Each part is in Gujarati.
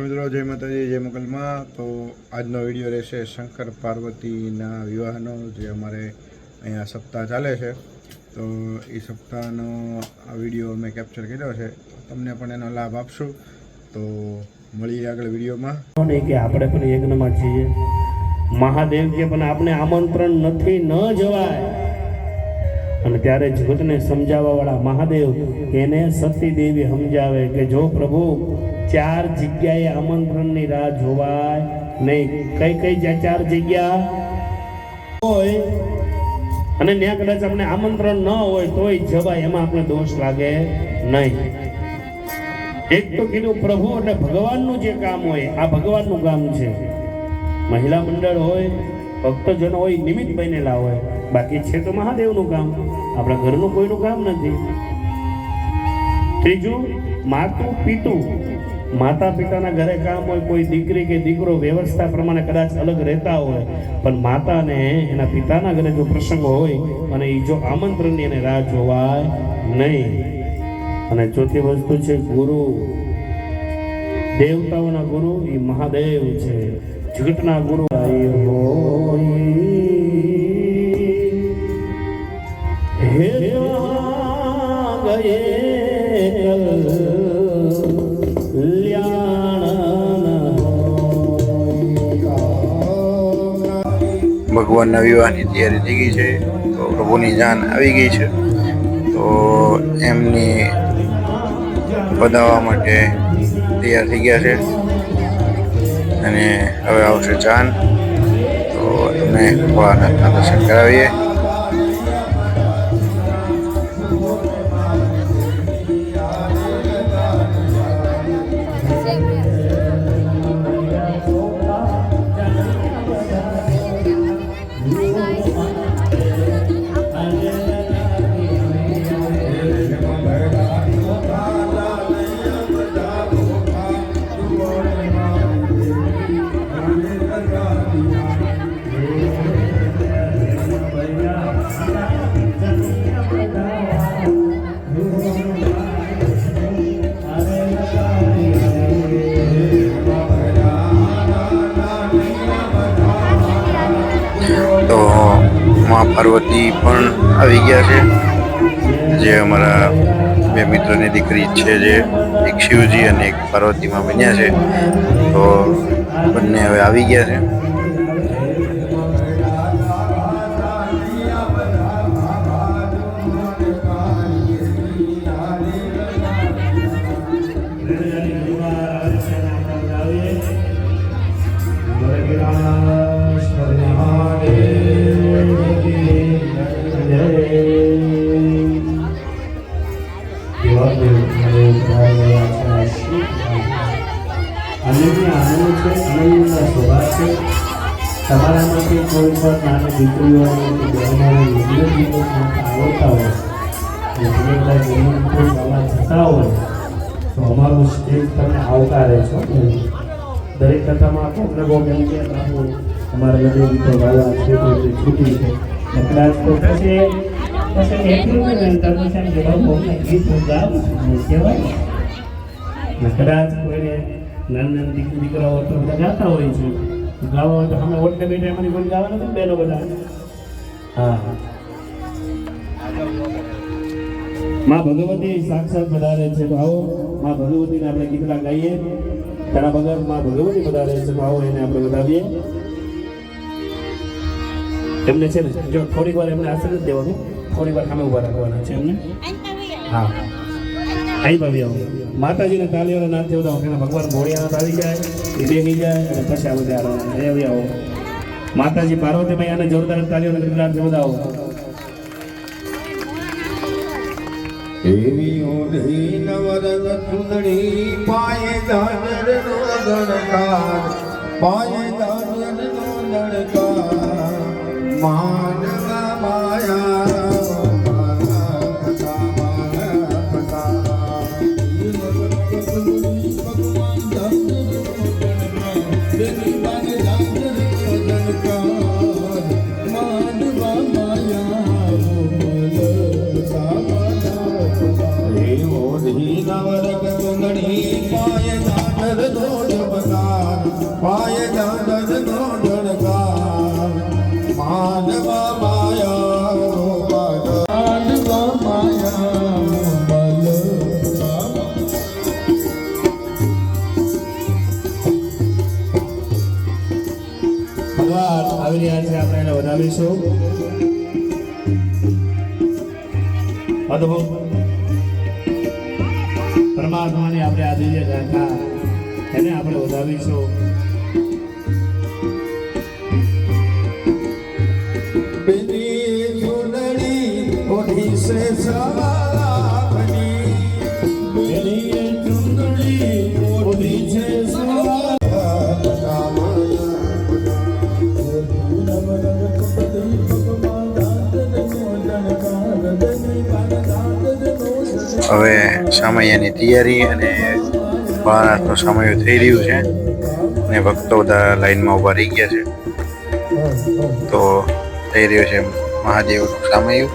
મિત્રો, જય માતાજી, જય મોગલમાં। તો આજનો વિડીયો રહેશે શંકર પાર્વતીના વિવાહનો, જે અમારે અહીંયા સપ્તાહ ચાલે છે। તો એ સપ્તાહનો આ વિડીયો અમે કેપ્ચર કર્યો છે, તમને પણ એનો લાભ આપશું। તો મળીએ આગળ વિડીયોમાં। કે આપણે પણ યજ્ઞમાં છીએ, મહાદેવ કે પણ આપણે આમંત્રણ નથી, ન જવાય। અને ત્યારે જગતને સમજાવવા વાળા મહાદેવ એને સતી દેવી સમજાવે કે જો પ્રભુ 4 જગ્યાએ આમંત્રણની રાહ જોવાય નહીં। કઈ કઈ 4 જગ્યા હોય અને ત્યાં કદાચ આપણે આમંત્રણ ન હોય તોય જવાય, એમાં આપણે દોષ લાગે નહીં। એક તો કીધું પ્રભુ એટલે ભગવાનનું જે કામ હોય, આ ભગવાનનું કામ છે। મહિલા મંડળ હોય, ભક્તજનો હોય, નિમિત્ત બનેલા હોય, બાકી છે તો મહાદેવનું કામ, આપણા ઘરનું કોઈનું કામ નથી। ત્રીજું, માતું પિતું, માતા પિતાના ઘરે કામ હોય, કોઈ દીકરી કે દીકરો વ્યવસ્થા પ્રમાણે કદાચ અલગ રહેતા હોય, પણ માતાને એના પિતાના ઘરે જો પ્રસંગ હોય અને એ જો આમંત્રણની એને રાહ જોવાય નહીં। અને ચોથી વસ્તુ છે ગુરુ, દેવતાઓના ગુરુ એ મહાદેવ છે, જગતના ગુરુ હે ગયે ભગવાનના વિવાહની તૈયારી થઈ ગઈ છે, તો પ્રભુની જાન આવી ગઈ છે, તો એમની વધાવવા માટે તૈયાર થઈ ગયા છે। અને હવે આવશે જાન, તો તમને ભોળાનાથના દર્શન કરાવીએ। તો માં પાર્વતી પણ આવી ગયા છે, જે અમારા 2 મિત્રોની દીકરી છે, જે એક શિવજી અને એક પાર્વતીમાં બન્યા છે, તો બંને હવે આવી ગયા છે। તમારામાંથી કોઈ પણ નાની દીકરીઓ આવડતા હોય, જતા હોય તો અમારું સ્ટેજ તમને આવકારે છો। દરેક કથામાં કોઈને કોઈક એમ કે અમારા બધે ગીતો ગાવા છે, છૂટી છે, કદાચ તો પછી એટલું ગીત ગાવું કહેવાય। કદાચ કોઈને નાના દીકરાઓ તો બધા ગાતા હોય છે, ગાવા હોય તો અમે ઓટલે બેઠા એમાંની કોઈ ગાવા નથી બેનો બધા। હા, માં ભગવતી સાક્ષાત પધારે છે, તો આવો માં ભગવતીને આપણે ગીતડા ગાઈએ। તારા વગર માં ભગવતી પધારે છે, તો આવો એને આપણે વધાવીએ। એમને છે ને જો થોડીક વાર એમને આશીર્વાદ દેવાનું, થોડીક વાર સામે ઉભા રાખવાના છે એમને। હા, અહીં ભાવી આવો, માતાજીને તાલીઓના નાથે વધાવો, કે ભગવાન ભોળિયાનાથ આવી જાય, એ બેસી જાય અને પછી આ બધા આવી આવો। માતાજી પાર્વતી મૈયાને જોરદાર તાલીઓના ગણગણાટ વધાવો। એવી ઓઢી નવરંગ સુંદરી પાયે દાદર નો દણકાર, પાયે દાદર નો દણકાર, માનવા માયા નવરંગ સુંદરી પાય દાદર દોડ પાય દાદરનો દણકાર માનવા માયા માનવા માયા ભગવાન આવી રહ્યા છે, આપણે એને વધાવીશું. અદભુત પરમાત્માની આપણે આ દિવ્ય ગાથા એને આપણે વધાવીશું. પેલી ચૂંદડી ઓઢી છે સવારની પેલી ચૂંદડી ઓઢી છે હવે સામૈયાની તૈયારી અને ભોળાનાથનો સામૈયું થઈ રહ્યું છે અને ભક્તો બધા લાઈનમાં ઊભા રહી ગયા છે. તો થઈ રહ્યું છે મહાદેવનું સામૈયું.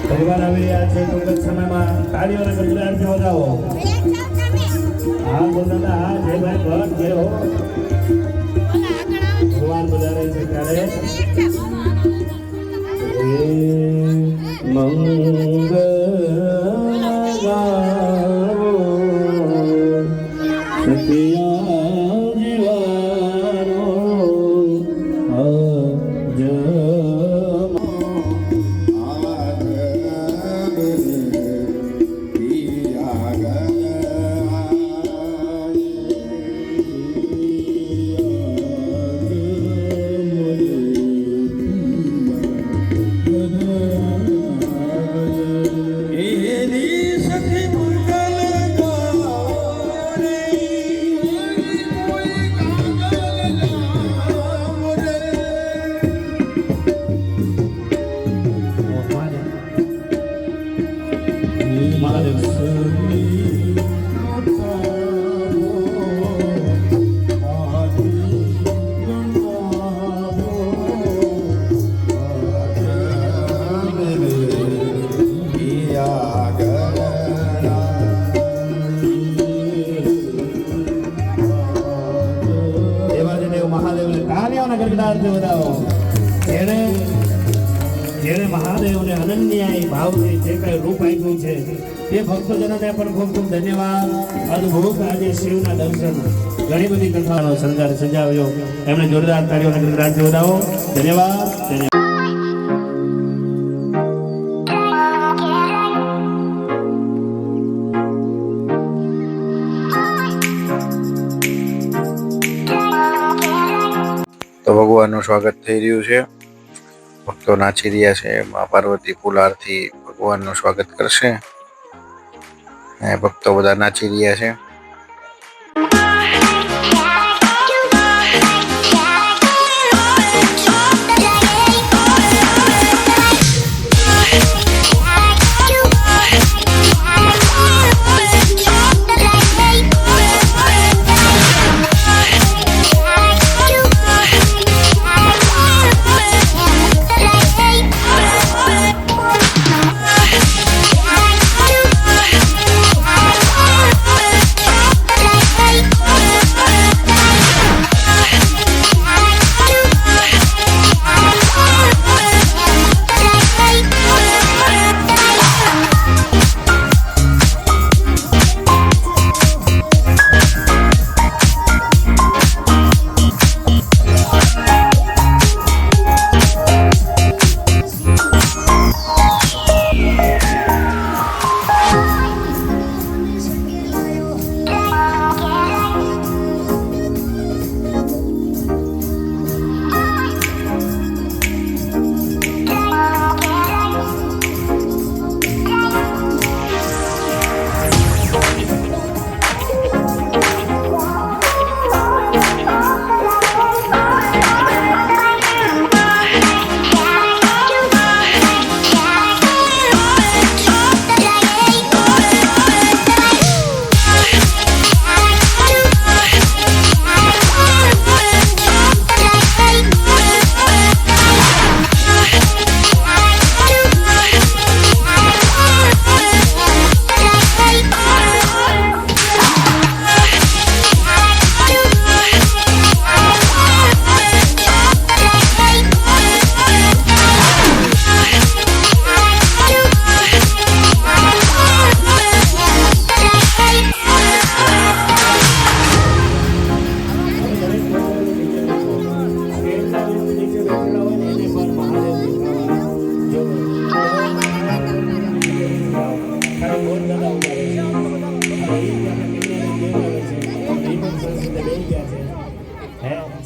પરિવાર આવી રહ્યા છે, ટૂંક જ સમયમાં તાળીઓના ગણગડાટથી વધાવો. હા બોલતા હા જય ભાઈ ભટ્ટ જય હો. ભગવાન વધારે છે ત્યારે મંગળ ગાવો સખિયા જીવાનો જેણે મહાદેવને અનન્યાયી ભાવથી જે કઈ રૂપ આપ્યું છે તે ભક્તજનોને પણ ખૂબ ખૂબ ધન્યવાદ. અદભુત આજે શિવના દર્શન ઘણી બધી કથાનો શણગાર સજાવ્યો, એમને જોરદાર તાળીઓના ગણગડાટથી વધાવો. ધન્યવાદ. તો ભગવાનનું સ્વાગત થઈ રહ્યું છે. ભક્તો નાચી રહ્યા છે. મા પાર્વતી ફુલારથી ભગવાનનું સ્વાગત કરશે અને ભક્તો બધા નાચી રહ્યા છે.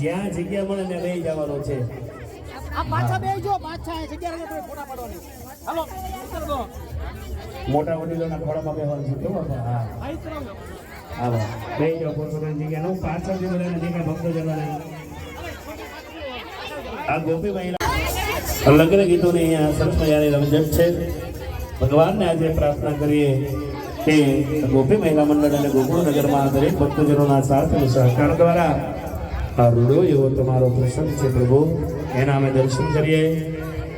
જ્યાં જગ્યા મળે ને લઈ જવાનો છે. આ પાછા બેસજો, પાછા એ જગ્યા રહીને થોડી ફોટા પાડવાની. હાલો ઉતર દો. મોટા વડીલોના ખોળામાં બેસવાનું છે. કેવું હતું? હા આ ઉતરાવજો. આવો લઈ જાઓ પોતપોતાની જગ્યાનું. પાછળથી બધાને દેખાય ભક્તજનોને. આ ગોપી મહિલા લગ્ન ગીતોની અહીંયા સરસ મજાની રમઝટ છે. ભગવાનને આજે પ્રાર્થના કરીએ કે ગોપી મહિલા મંડળ અને ગોકુળનગરમાં દરેક ભક્તજનોના સાથ અને સહકાર દ્વારા આ રૂડો એવો તમારો પ્રસંગ છે પ્રભુ, એના અમે દર્શન કરીએ.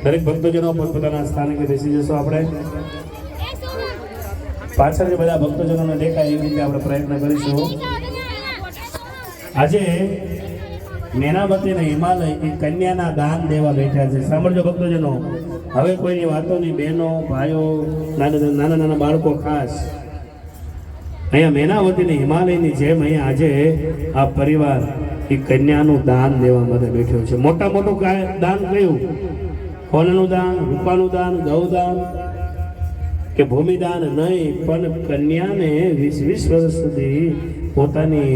દરેક ભક્તજનો પોતપોતાના સ્થાને બેસી જશો. આપણે પાછળ જે બધા ભક્તજનોને દેખાય એવી રીતે આપણે પ્રયત્ન કરીશું. આજે મેનાવતી અને હિમાલય એ કન્યાના દાન દેવા બેઠા છે. સાંભળજો ભક્તજનો, હવે કોઈની વાતો નહીં. બહેનો, ભાઈઓ, નાના નાના બાળકો ખાસ અહીંયા મેનાવતી અને હિમાલયની જેમ અહીંયા આજે આ પરિવાર એ કન્યાનું દાન દેવા માટે બેઠો છે. મોટા મોટું દાન કયું? સોનાનું દાન, રૂપાનું દાન, ગૌદાન કે ભૂમિદાન નહીં, પણ કન્યાને 20 વર્ષ સુધી પોતાની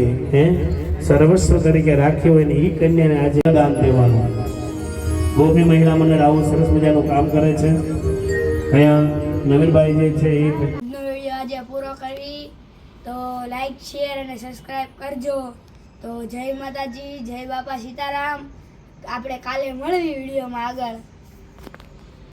સર્વસ્વ તરીકે રાખ્યો હોય ને એ કન્યાને આજે દાન દેવાનું. ગોપી મહિલા મંડળ આવું સરસ મજાનું કામ કરે છે. અહીંયા નવીનભાઈ જે છે એ વિડીયો આજે પૂરો કરી તો લાઈક, શેર અને સબસ્ક્રાઈબ કરજો. તો જય માતાજી, જય બાપા સીતારામ. આપણે કાલે મળવી વિડીયોમાં આગળ.